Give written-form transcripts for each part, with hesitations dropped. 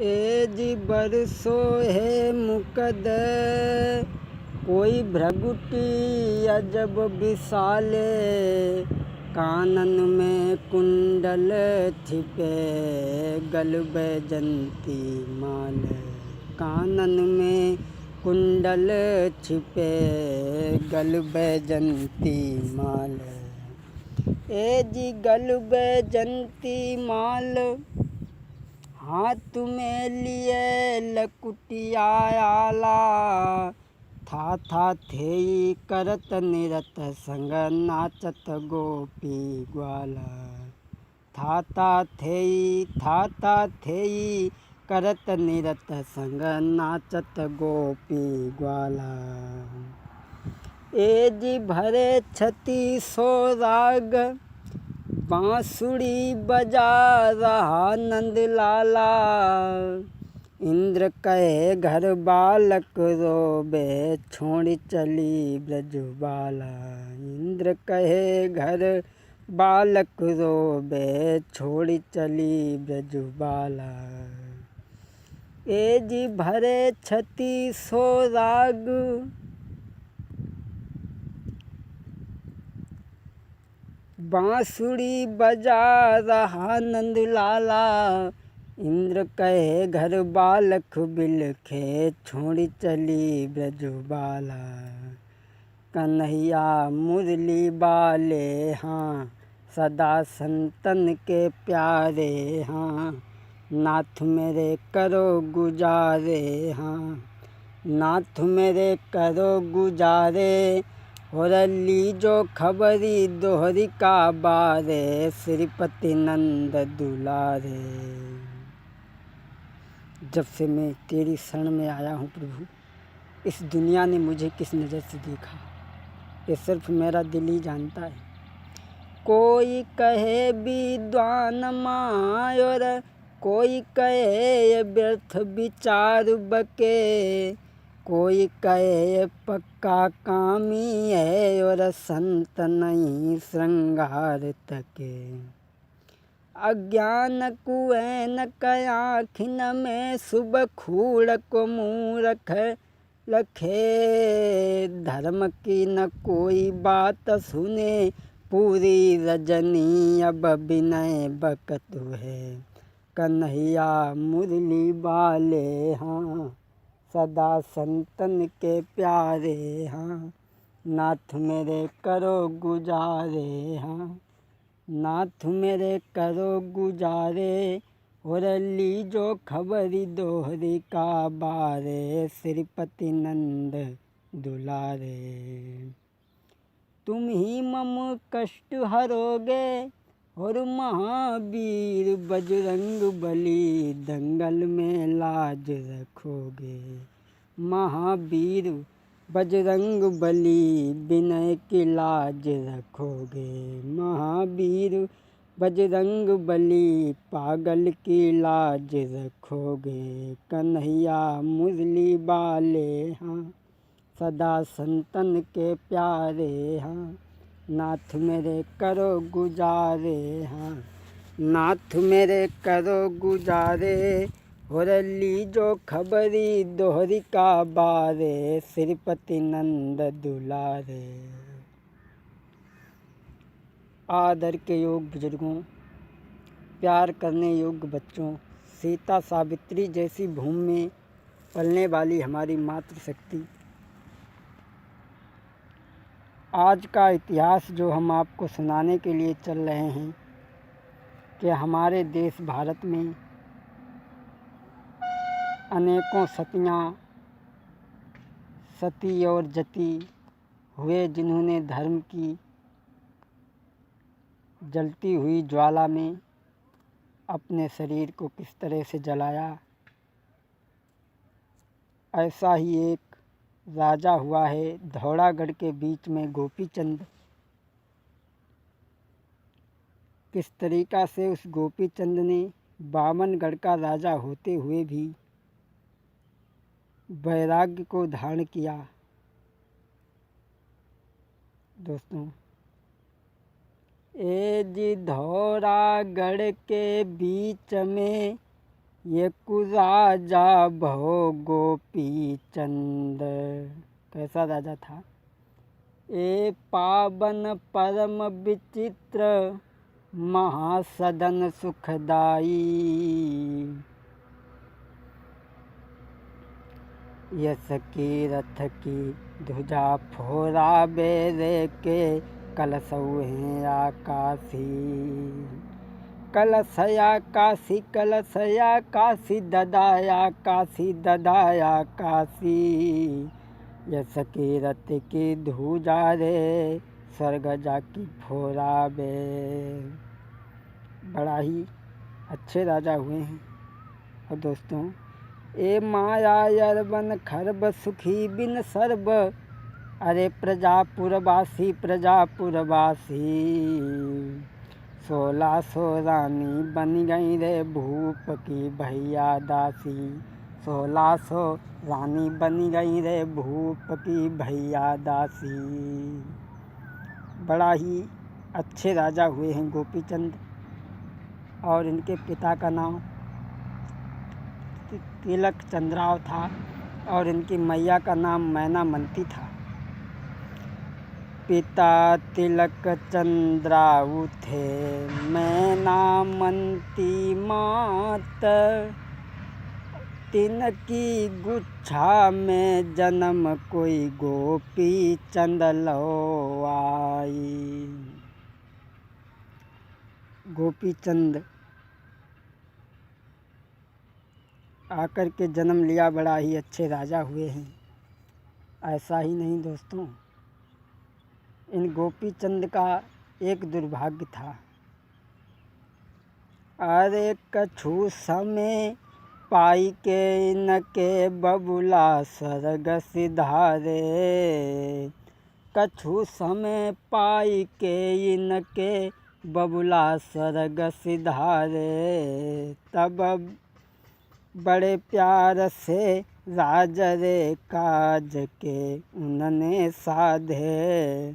ए जी बरसो है मुकद कोई भ्रगुटी अजब विशाले, कानन में कुंडल छिपे गल बैजंती माल। कानन में कुंडल छिपे गल बैजंती माल। ए जी गल बैजंती माल, हाथ में लिए लकुटिया आला। था थेई करत निरत संग नाचत गोपी ग्वाला। था थेई करत निरत संग नाचत गोपी ग्वाला। ए जी भरे छती सो राग, बांसुरी बजा रहा नंद लाला। इंद्र कहे घर बालक रोबे, छोड़ चली ब्रजबाला। इंद्र कहे घर बालक रोबे, छोड़ चली ब्रजबाला। ए जी भरे छती सो राग, बांसुरी बजा रहा नंद लाला। इंद्र कहे घर बालक बिलखे, छोड़ चली ब्रजबाला। कन्हैया मुरली बाले हाँ, सदा संतन के प्यारे हाँ। नाथ मेरे करो गुजारे हाँ, नाथ मेरे करो गुजारे। और लीजो खबरी दोहरी का बारे, श्रीपति नंद दुलारे। जब से मैं तेरी शरण में आया हूँ प्रभु, इस दुनिया ने मुझे किस नज़र से देखा, ये सिर्फ मेरा दिल ही जानता है। कोई कहे विद्वान मायर, कोई कहे व्यर्थ विचार बके। कोई कहे पक्का कामी है, और संत नहीं श्रृंगार तके। अज्ञान कुएं न कयाखिन में, शुभ खूड़ को मूरख लखे। धर्म की न कोई बात सुने, पूरी रजनी अब विनय बकतु है। कन्हैया मुरली बाले हाँ, सदा संतन के प्यारे हाँ। नाथ मेरे करो गुजारे हाँ, नाथ मेरे करो गुजारे। और लीजो खबरी दोहरी का बारे, श्रीपति नंद दुलारे। तुम ही मम कष्ट हरोगे, और महावीर बजरंग बली दंगल में लाज रखोगे। महावीर बजरंग बली विनय की लाज रखोगे। महावीर बजरंग बली पागल की लाज रखोगे। कन्हैया मुरली बाले हाँ, सदा संतन के प्यारे हाँ। नाथ मेरे करो गुजारे हाँ, नाथ मेरे करो गुजारे। और लीजो खबरी दोहरी का बारे, श्रीपति नंद दुलारे। आदर के योग बुजुर्गों, प्यार करने योग्य बच्चों, सीता सावित्री जैसी भूमि में पलने वाली हमारी मातृशक्ति, आज का इतिहास जो हम आपको सुनाने के लिए चल रहे हैं कि हमारे देश भारत में अनेकों सतियाँ, सती और जति हुए, जिन्होंने धर्म की जलती हुई ज्वाला में अपने शरीर को किस तरह से जलाया। ऐसा ही एक राजा हुआ है धौड़ागढ़ के बीच में गोपीचंद। किस तरीक़ा से उस गोपीचंद ने बामनगढ़ का राजा होते हुए भी वैराग्य को धारण किया। दोस्तों, ए जी धौड़ागढ़ के बीच में ये कुराजा भो गोपी चंद। कैसा राजा था? ए पावन परम विचित्र महासदन सुखदाई। यस की रथ की ध्वजा फोरा बेरे के कलशौहें आकाशी। कलशया काशी कलशया काशी ददाया काशी ददाया काशी। यस की रथ की ध्वजा रे स्वर्ग जाकी फोरा बे। बड़ा ही अच्छे राजा हुए हैं। और दोस्तों, ए माया यरबन खरब सुखी बिन सर्ब। अरे प्रजापुरवासी प्रजापुरवासी। 1600 रानी बन गई रे भूप की भैया दासी। 1600 रानी बन गई रे भूप की भैया दासी। बड़ा ही अच्छे राजा हुए हैं गोपीचंद। और इनके पिता का नाम तिलक चंद्राव था और इनकी मैया का नाम मैनामती था। पिता तिलक चंद्राव थे मैनामती मात। तिनकी गुच्छा में जन्म कोई गोपी चंद लो आई। गोपी चंद आकर के जन्म लिया, बड़ा ही अच्छे राजा हुए हैं। ऐसा ही नहीं दोस्तों, इन गोपी चंद का एक दुर्भाग्य था। अरे कछु समय पाई के इनके बबुला स्वर्ग सिधारे। कछु समय पाई के इनके बबुला स्वर्ग सिधारे। तब बड़े प्यार से राज रे काज के उन्होंने साधे।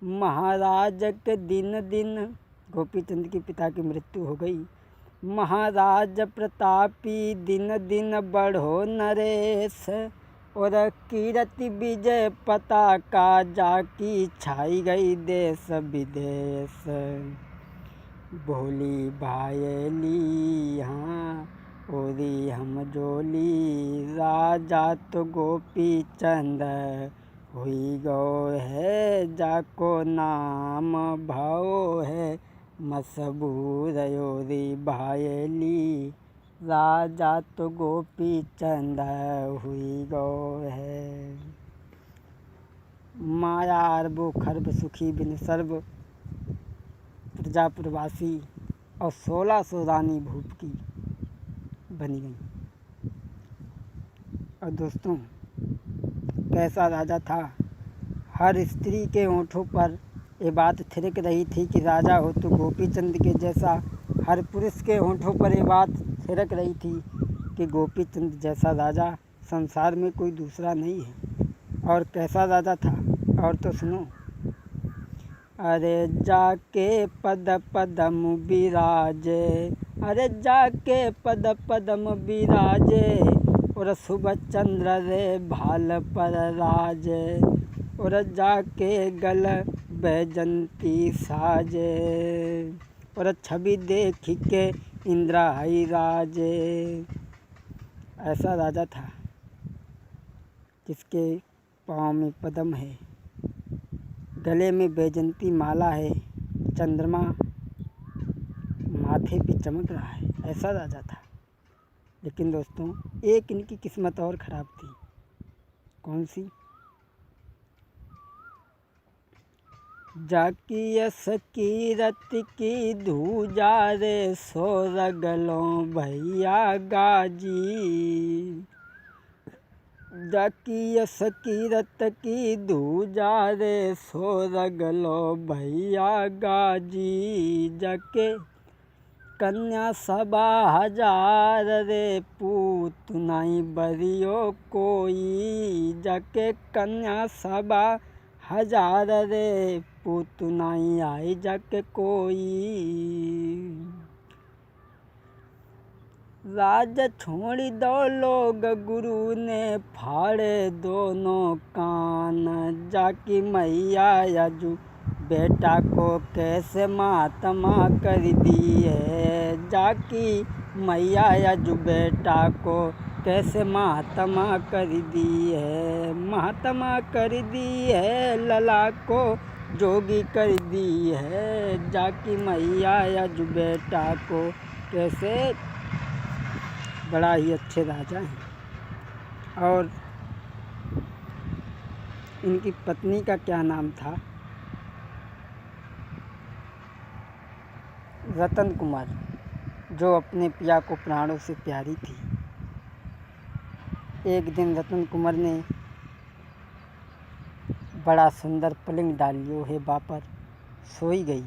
महाराज के दिन दिन गोपीचंद के पिता की मृत्यु हो गई। महाराज प्रतापी दिन दिन बढ़ो नरेश। और कीर्ति विजय पताका जाकी छाई गई देश विदेश। भोली भायली हाँ ओरी हम जोली। राजा तो गोपी चंद हुई गो है जाको नाम भाओ है मशहूर। ओरी भायली राजा तो गोपी चंद हुई गो है। माया अरबो खरब सुखी बिन सर्ब प्रजापुरवासी। और 1600 रानी भूप की बनी गई। और दोस्तों, कैसा राजा था? हर स्त्री के होठों पर ये बात थिरक रही थी कि राजा हो तो गोपीचंद के जैसा। हर पुरुष के होठों पर ये बात थिरक रही थी कि गोपीचंद जैसा राजा संसार में कोई दूसरा नहीं है। और कैसा राजा था? और तो सुनो। अरे जाके पद पदम विराजे। अरे जाके पद पदम विराजे। और शुभ चंद्र रे भाल पर राजे। और जाके गल बैजंती साजे। और छवि देख के इंद्रा हई राजे। ऐसा राजा था जिसके पाँव में पद्म है, गले में बैजंती माला है, चंद्रमा माथे पे चमक रहा है। ऐसा राजा था। लेकिन दोस्तों, एक इनकी किस्मत और ख़राब थी। कौन सी? जाकी यस कीरत की धूजा रे सो रगलों भैया गाजी। जाकी यस कीरत की धूजा रे सो रगलो भैया गाजी। जाके कन्या सभा हजार रे पूत नहीं बरियो कोई। जाके कन्या सभा हजार रे पूत नहीं आई जाके कोई। राज छोड़ दो लोग गुरु ने फाड़े दोनों कान। जाकी मैया यजु बेटा को कैसे महात्मा कर दी है। जाकी मैया यजु बेटा को कैसे महात्मा कर दी है। महात्मा कर दी है लला को जोगी कर दी है। जाकी मैया यजु बेटा को कैसे। बड़ा ही अच्छे राजा हैं। और इनकी पत्नी का क्या नाम था? रतन कुमार, जो अपने पिया को प्राणों से प्यारी थी। एक दिन रतन कुमार ने बड़ा सुंदर पलंग डालियो है बापर सोई गई।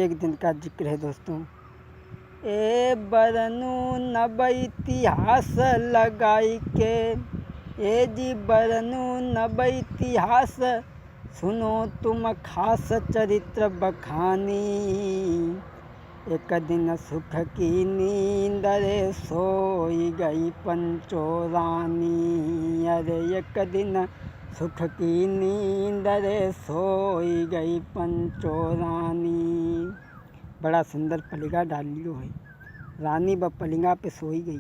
एक दिन का जिक्र है दोस्तों। ए बरनु नब इतिहास लगाई के, ए जी बरनु नब इतिहास सुनो तुम खास चरित्र बखानी। एक दिन सुख की नींद रे सोई गई पंचो रानी। अरे एक दिन सुख की नींद रे सोई गई पंचो रानी। बड़ा सुंदर पलिंगा डाल लियो है। रानी व पलिंगा पे सोई गई,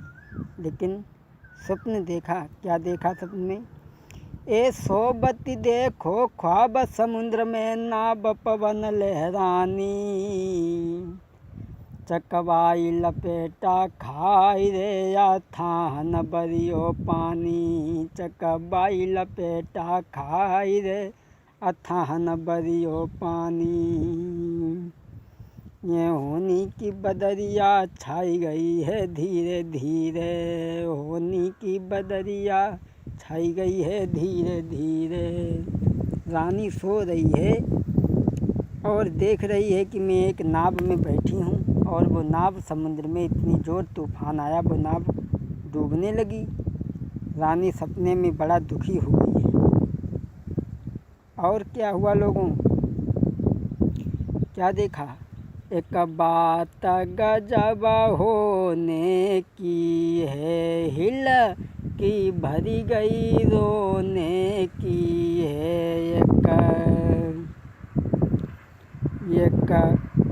लेकिन स्वप्न देखा। क्या देखा सपने में? ए सोबती देखो ख्वाब समुद्र में नाव पवन लहरानी। चकवाई लपेटा खाई रे अथान बरियो पानी। चकवाई लपेटा खाई रे अथान बरियो पानी। ये होनी की बदरिया छाई गई है धीरे धीरे। होनी की बदरिया छाई गई है धीरे धीरे। रानी सो रही है और देख रही है कि मैं एक नाव में बैठी हूँ और वो नाव समुद्र में इतनी जोर तूफान आया, वो नाव डूबने लगी। रानी सपने में बड़ा दुखी हो गई है। और क्या हुआ लोगों? क्या देखा? एक बात गजब होने की है, हिल की भरी गई रोने की है। एक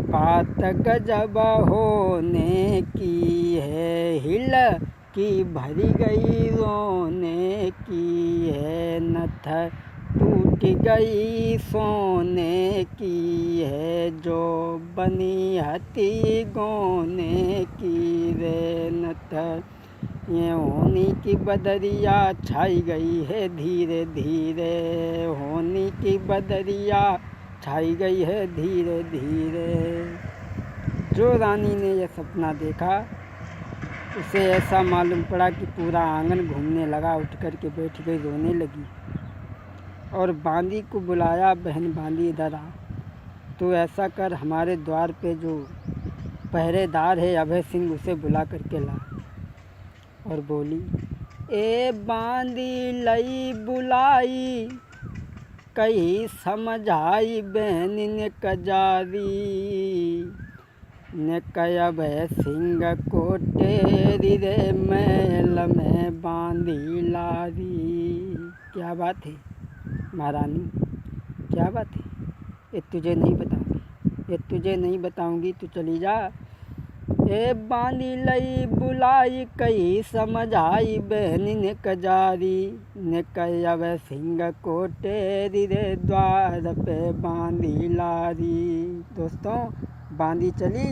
बात गजब होने की है, हिल की भरी गई रोने की है। नथ टूट गई सोने की है, जो बनी हती गोने की रे। नथ ये होनी की बदरिया छाई गई है धीरे धीरे। होनी की बदरिया छाई गई है धीरे धीरे। जो रानी ने यह सपना देखा, उसे ऐसा मालूम पड़ा कि पूरा आंगन घूमने लगा। उठ कर के बैठ गई, रोने लगी और बांदी को बुलाया। बहन बांदी इधर आ, तो ऐसा कर हमारे द्वार पे जो पहरेदार है अभय सिंह, उसे बुला करके ला। और बोली, ए बांदी लई बुलाई, कही समझाई बहन ने कजारी। ने कया अभय सिंह को टेरी रे महल में बांधी लारी। क्या बात है महारानी, क्या बात है? ये तुझे नहीं बताऊंगी, ये तुझे नहीं बताऊंगी, तू चली जा। ए बांधी लई बुलाई, कही समझाई बहन ने कजारी। ने कही अभय सिंह को टेरी रे द्वार पे बांधी लारी। दोस्तों, बांधी चली